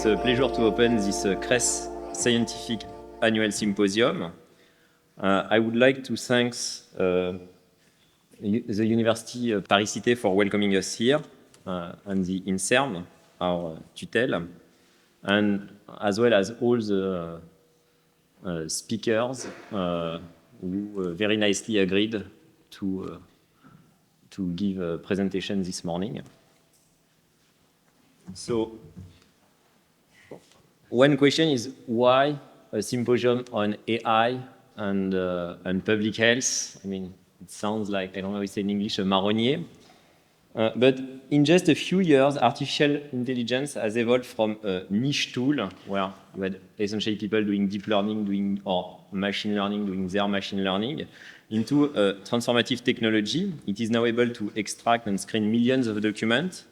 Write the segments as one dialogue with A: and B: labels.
A: a pleasure to open this CRES Scientific Annual Symposium. I would like to thank the University Paris-Cité for welcoming us here, and the INSERM, our tutelle, and as well as all the speakers who very nicely agreed to give a presentation this morning. So, one question is why a symposium on AI and public health? I mean, it sounds like, I don't know how to say in English, a marronnier. But in just a few years, artificial intelligence has evolved from a niche tool where you had essentially people doing deep learning, or machine learning, doing their machine learning, into a transformative technology. It is now able to extract and screen millions of documents,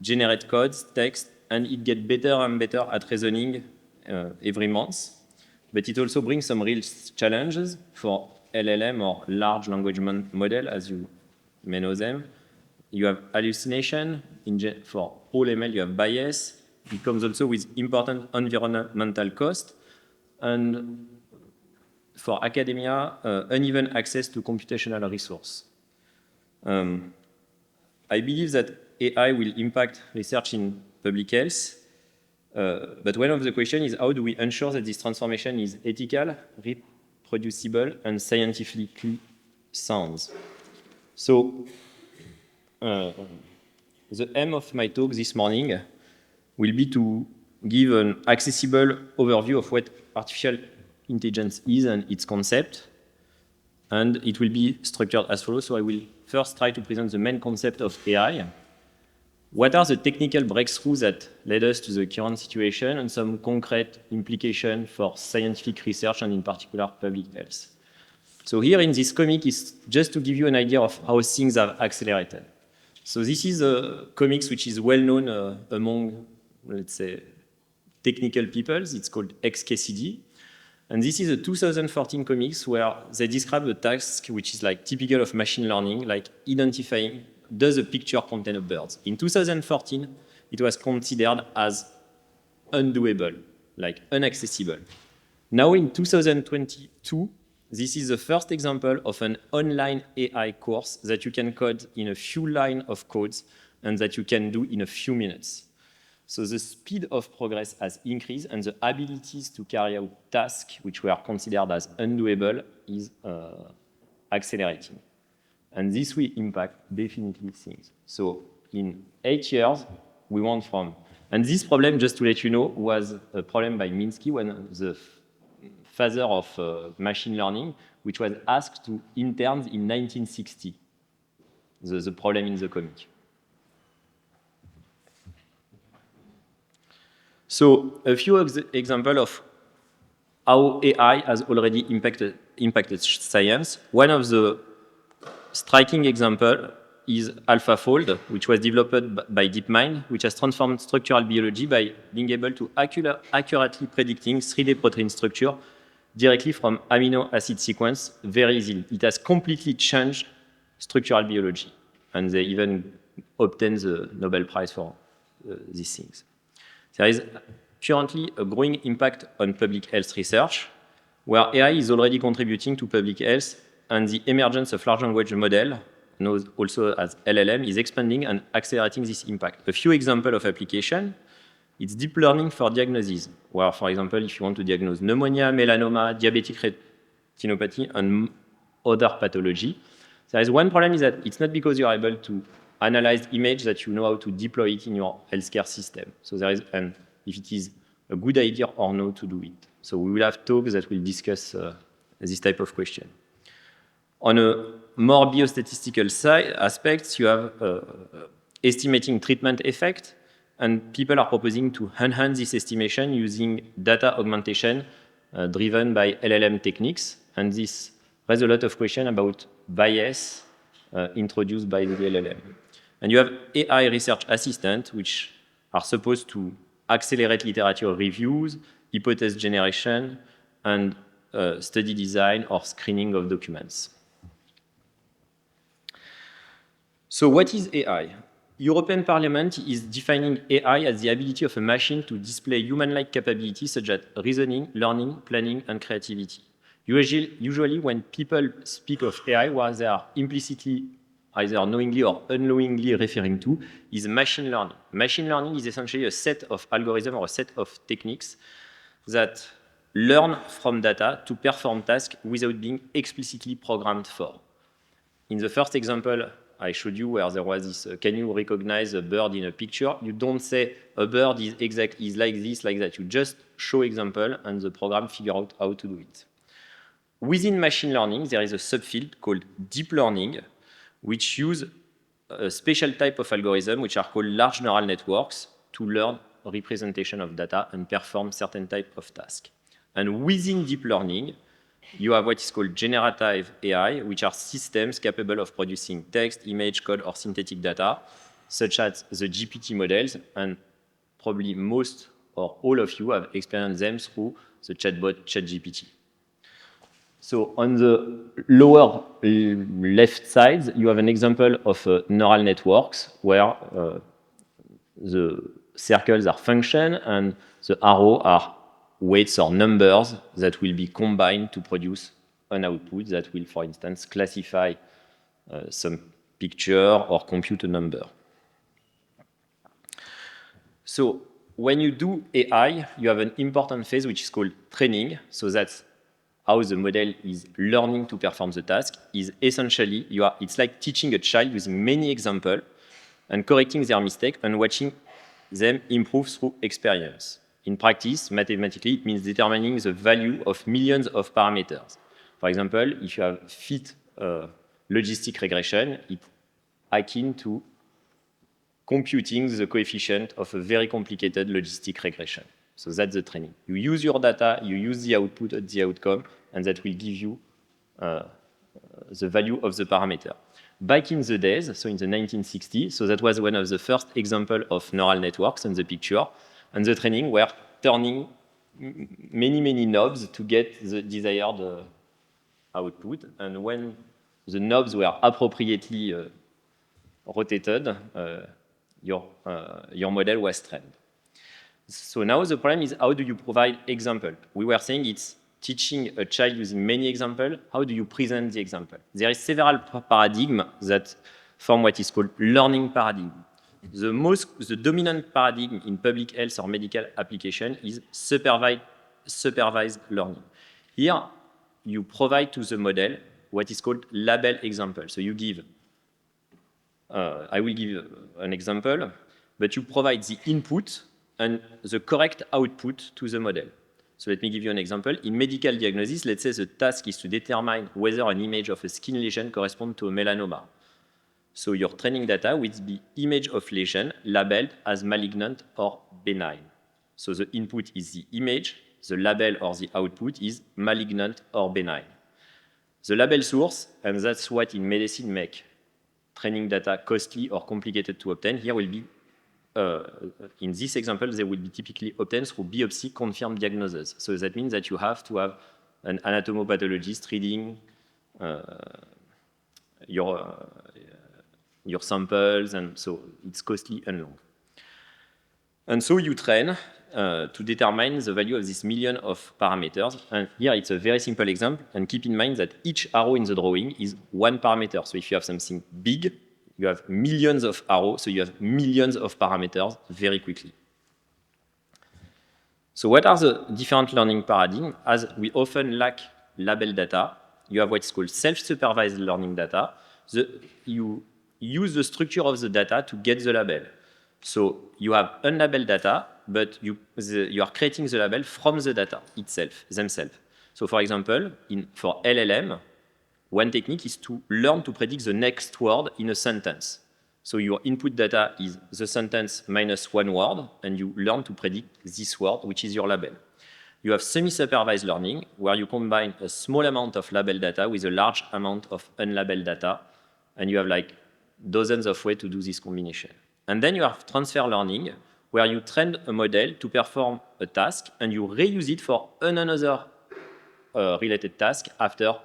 A: generate codes, text, and it gets better and better at reasoning every month. But it also brings some real challenges for LLM, or large language model, as you may know them. You have hallucination. For all ML, you have bias. It comes also with important environmental cost. And for academia, uneven access to computational resource. I believe that AI will impact research in public health. But one of the questions is how do we ensure that this transformation is ethical, reproducible, and scientifically sound? So, the aim of my talk this morning will be to give an accessible overview of what artificial intelligence is and its concept. And it will be structured as follows. So I will first try to present the main concept of AI. What are the technical breakthroughs that led us to the current situation, and some concrete implications for scientific research and in particular public health? So here in this comic is just to give you an idea of how things have accelerated. So this is a comics which is well known among, let's say, technical peoples. It's called XKCD. And this is a 2014 comics where they describe a task which is like typical of machine learning, like identifying does a picture contain a bird. In 2014, it was considered as undoable, like inaccessible. Now in 2022, this is the first example of an online AI course that you can code in a few lines of codes and that you can do in a few minutes. So the speed of progress has increased, and the abilities to carry out tasks which were considered as undoable is accelerating. And this will impact definitely things. So in 8 years, we went from, and this problem, just to let you know, was a problem by Minsky, one of the father of machine learning, which was asked to interns in 1960, the problem in the comic. So a few examples of how AI has already impacted science. One of the striking example is AlphaFold, which was developed by DeepMind, which has transformed structural biology by being able to accurately predicting 3D protein structure directly from amino acid sequence very easily. It has completely changed structural biology, and they even obtained the Nobel Prize for these things. There is currently a growing impact on public health research, where AI is already contributing to public health, and the emergence of large language model, known also as LLM, is expanding and accelerating this impact. A few examples of application: it's deep learning for diagnosis, where, for example, if you want to diagnose pneumonia, melanoma, diabetic retinopathy, and other pathology. There is one problem, is that it's not because you are able to analyze image that you know how to deploy it in your healthcare system. So there is, and if it is a good idea or not to do it. So we will have talks that will discuss this type of question. On a more biostatistical side aspects, you have estimating treatment effect, and people are proposing to enhance this estimation using data augmentation driven by LLM techniques. And this raises a lot of questions about bias introduced by the LLM. And you have AI research assistants, which are supposed to accelerate literature reviews, hypothesis generation, and study design or screening of documents. So what is AI? European Parliament is defining AI as the ability of a machine to display human-like capabilities such as reasoning, learning, planning, and creativity. Usually when people speak of AI, what they are implicitly, either knowingly or unknowingly referring to, is machine learning. Machine learning is essentially a set of algorithms or a set of techniques that learn from data to perform tasks without being explicitly programmed for. In the first example I showed you, where there was this, can you recognize a bird in a picture? You don't say a bird is like this, like that. You just show example and the program figure out how to do it. Within machine learning, there is a subfield called deep learning, which use a special type of algorithm, which are called large neural networks, to learn representation of data and perform certain type of task. And within deep learning, you have what is called generative AI, which are systems capable of producing text, image, code, or synthetic data, such as the GPT models, and probably most or all of you have experienced them through the chatbot ChatGPT. So on the lower left side, you have an example of neural networks where the circles are functions and the arrows are weights or numbers that will be combined to produce an output that will, for instance, classify some picture or compute a number. So when you do AI, you have an important phase which is called training. So that's how the model is learning to perform the task. Is essentially it's like teaching a child using many examples and correcting their mistake and watching them improve through experience. In practice, mathematically, it means determining the value of millions of parameters. For example, if you have fit logistic regression, it's akin to computing the coefficient of a very complicated logistic regression. So that's the training. You use your data, you use the output at the outcome, and that will give you the value of the parameter. Back in the days, so in the 1960s, so that was one of the first examples of neural networks in the picture, and the training were turning many knobs to get the desired output. And when the knobs were appropriately rotated, your model was trained. So now the problem is, how do you provide example? We were saying it's teaching a child using many examples. How do you present the example? There is several paradigms that form what is called learning paradigm. The dominant paradigm in public health or medical application is supervised learning. Here, you provide to the model what is called label example. So you give, I will give an example, but you provide the input and the correct output to the model. So let me give you an example. In medical diagnosis, let's say the task is to determine whether an image of a skin lesion corresponds to a melanoma. So your training data will be image of lesion labeled as malignant or benign. So the input is the image, the label or the output is malignant or benign. The label source, and that's what in medicine make training data costly or complicated to obtain, here will be, in this example, they will be typically obtained through biopsy confirmed diagnosis. So that means that you have to have an anatomopathologist reading your samples, and so it's costly and long. And so you train to determine the value of this million of parameters. And here it's a very simple example. And keep in mind that each arrow in the drawing is one parameter. So if you have something big, you have millions of arrows, so you have millions of parameters very quickly. So what are the different learning paradigms? As we often lack label data, you have what's called self-supervised learning data. You use the structure of the data to get the label. So you have unlabeled data, but you are creating the label from the data themselves. So for example, for LLM, one technique is to learn to predict the next word in a sentence. So your input data is the sentence minus one word, and you learn to predict this word, which is your label. You have semi-supervised learning, where you combine a small amount of label data with a large amount of unlabeled data, and you have like dozens of ways to do this combination. And then you have transfer learning, where you train a model to perform a task, and you reuse it for another related task after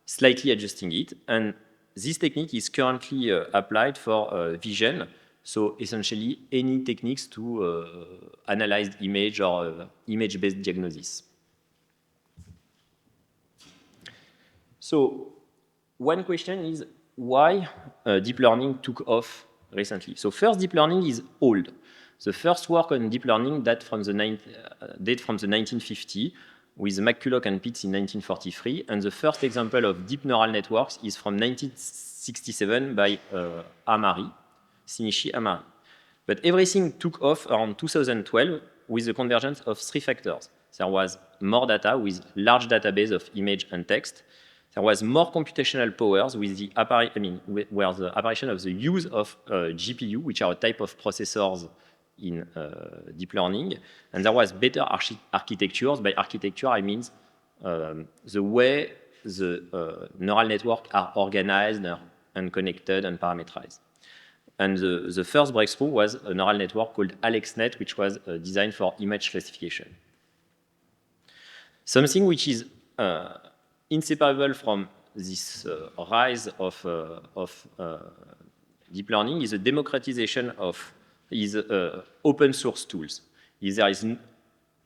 A: slightly adjusting it. And this technique is currently applied for vision. So essentially, any techniques to analyze the image or image-based diagnosis. So one question is why deep learning took off recently. So first, deep learning is old. The first work on deep learning date from the 1950 with McCulloch and Pitts in 1943, and the first example of deep neural networks is from 1967 by Shinichi Amari. But everything took off around 2012 with the convergence of three factors. There was more data with large database of image and text. There was more computational powers with the where the apparition of the use of GPU, which are a type of processors in deep learning, and there was better architectures. By architecture, I mean the way the neural networks are organized and connected and parameterized. And the first breakthrough was a neural network called AlexNet, which was designed for image classification. Something which is inseparable from this rise of deep learning is the democratization of open source tools.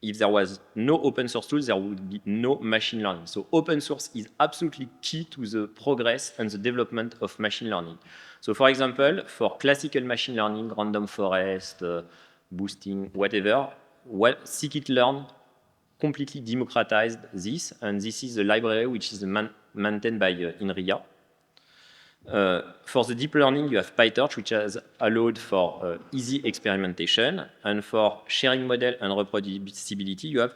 A: If there was no open source tools, there would be no machine learning. So open source is absolutely key to the progress and the development of machine learning. So for example, for classical machine learning, random forest, boosting, whatever, scikit-learn completely democratized this, and this is a library which is maintained by INRIA. For the deep learning, you have PyTorch, which has allowed for easy experimentation, and for sharing model and reproducibility, you have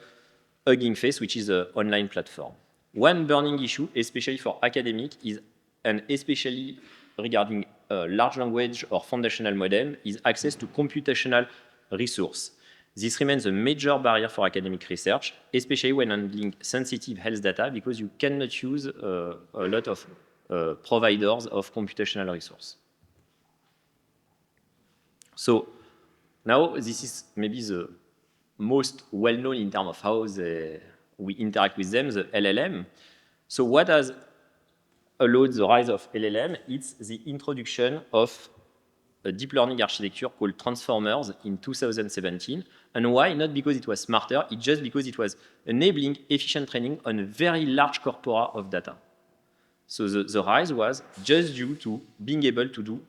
A: Hugging Face, which is an online platform. One burning issue, especially for academic, and especially regarding large language or foundational model, is access to computational resource. This remains a major barrier for academic research, especially when handling sensitive health data, because you cannot use a lot of providers of computational resource. So now this is maybe the most well-known in terms of how we interact with them, the LLM. So what has allowed the rise of LLM? It's the introduction of a deep learning architecture called transformers in 2017. And why? Not because it was smarter, it's just because it was enabling efficient training on a very large corpora of data. So the rise was just due to being able to do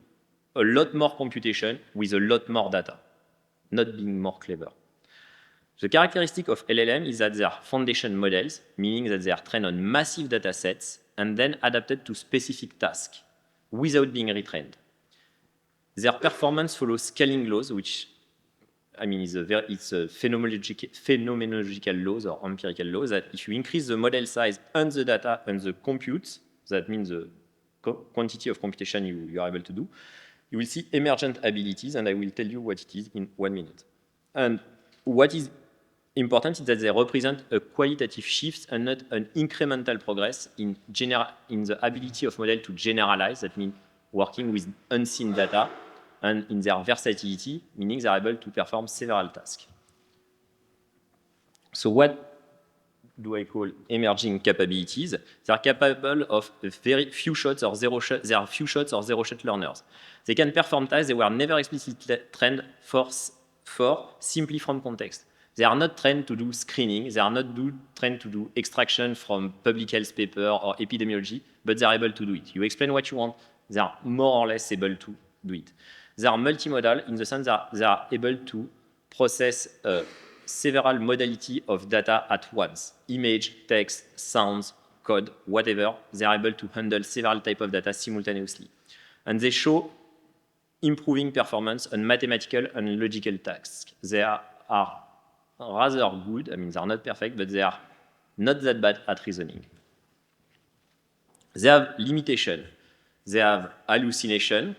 A: a lot more computation with a lot more data, not being more clever. The characteristic of LLM is that they are foundation models, meaning that they are trained on massive data sets and then adapted to specific tasks without being retrained. Their performance follows scaling laws, which it's a phenomenological laws or empirical laws that if you increase the model size and the data and the compute, that means the quantity of computation you are able to do, you will see emergent abilities, and I will tell you what it is in 1 minute. And what is important is that they represent a qualitative shift and not an incremental progress in the ability of model to generalize, that means working with unseen data, and in their versatility, meaning they are able to perform several tasks. So what do I call emerging capabilities? They are capable of very few shots or zero shot. They are few shots or zero shot learners. They can perform tasks they were never explicitly trained for simply from context. They are not trained to do screening. They are not trained to do extraction from public health paper or epidemiology, but they are able to do it. You explain what you want, they are more or less able to do it. They are multimodal in the sense that they are able to process several modalities of data at once. Image, text, sounds, code, whatever. They are able to handle several types of data simultaneously. And they show improving performance on mathematical and logical tasks. They are rather good. They are not perfect, but they are not that bad at reasoning. They have limitation. They have hallucination.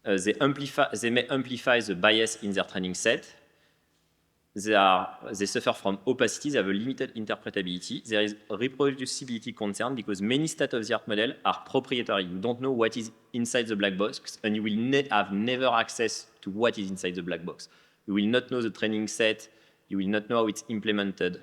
A: They may amplify the bias in their training set. They suffer from opacity. They have a limited interpretability. There is reproducibility concern because many state-of-the-art models are proprietary. You don't know what is inside the black box, and you will have never access to what is inside the black box. You will not know the training set. You will not know how it's implemented,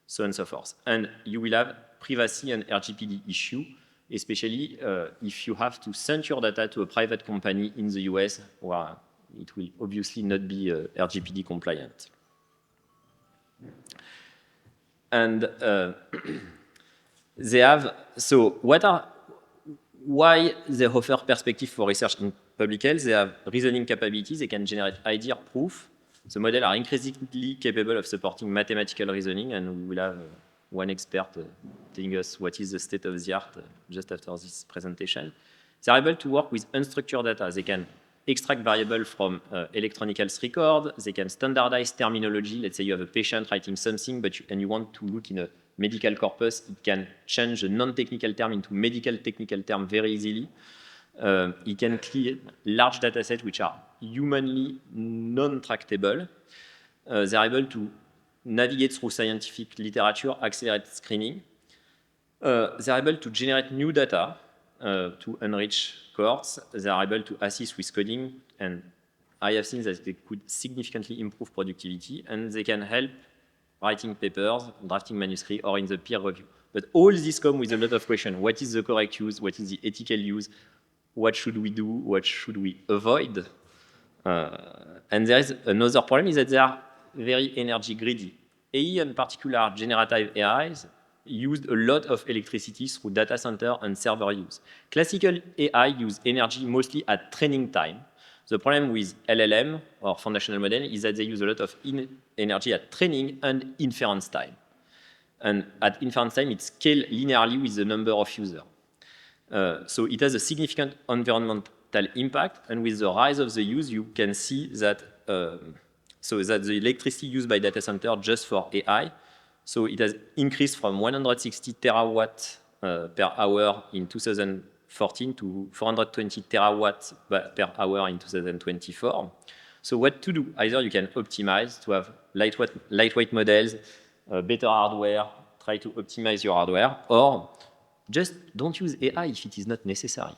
A: so on and so forth. And you will have privacy and RGPD issue, especially if you have to send your data to a private company in the US, where it will obviously not be RGPD compliant. And they have, so why they offer perspective for research in public health? They have reasoning capabilities, they can generate idea proof. The models are increasingly capable of supporting mathematical reasoning, and we will have one expert telling us what is the state of the art just after this presentation. They are able to work with unstructured data. They can extract variables from electronic health record. They can standardize terminology. Let's say you have a patient writing something, and you want to look in a medical corpus. It can change a non-technical term into medical technical term very easily. It can clear large data sets which are humanly non-tractable. They are able to navigate through scientific literature, accelerate screening. They are able to generate new data to enrich cohorts. They are able to assist with coding, and I have seen that they could significantly improve productivity, and they can help writing papers, drafting manuscripts, or in the peer review. But all this comes with a lot of questions. What is the correct use? What is the ethical use? What should we do? What should we avoid? And there is another problem, is that they are very energy greedy. AI, in particular generative AIs, used a lot of electricity through data center and server use. Classical AI use energy mostly at training time. The problem with LLM, or foundational model, is that they use a lot of energy at training and inference time. And at inference time, it scales linearly with the number of users. So it has a significant environmental impact, and with the rise of the use, you can see that so that the electricity used by data center just for AI, so it has increased from 160 terawatt per hour in 2014 to 420 terawatt per hour in 2024. So what to do? Either you can optimize to have lightweight models, better hardware, try to optimize your hardware, or just don't use AI if it is not necessary.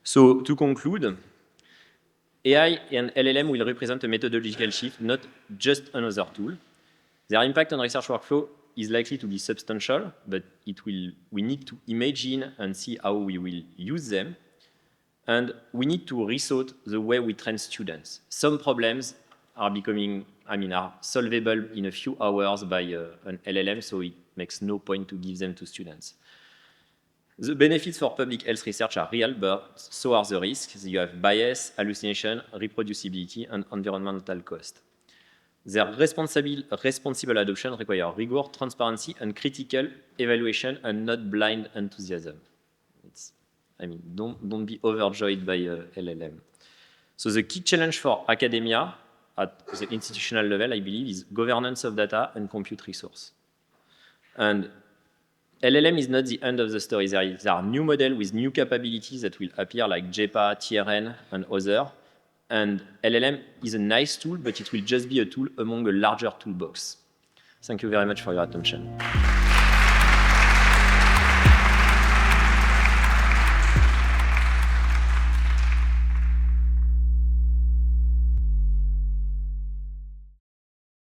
A: So to conclude, AI and LLM will represent a methodological shift, not just another tool. Their impact on research workflow is likely to be substantial, but we need to imagine and see how we will use them. And we need to rethought the way we train students. Some problems are are solvable in a few hours by an LLM, so it makes no point to give them to students. The benefits for public health research are real, but so are the risks. You have bias, hallucination, reproducibility, and environmental cost. Their responsible adoption requires rigor, transparency, and critical evaluation, and not blind enthusiasm. Don't be overjoyed by LLM. So the key challenge for academia at the institutional level, I believe, is governance of data and compute resource. And LLM is not the end of the story. There are new models with new capabilities that will appear, like JPA, TRN, and others. And LLM is a nice tool, but it will just be a tool among a larger toolbox. Thank you very much for your attention.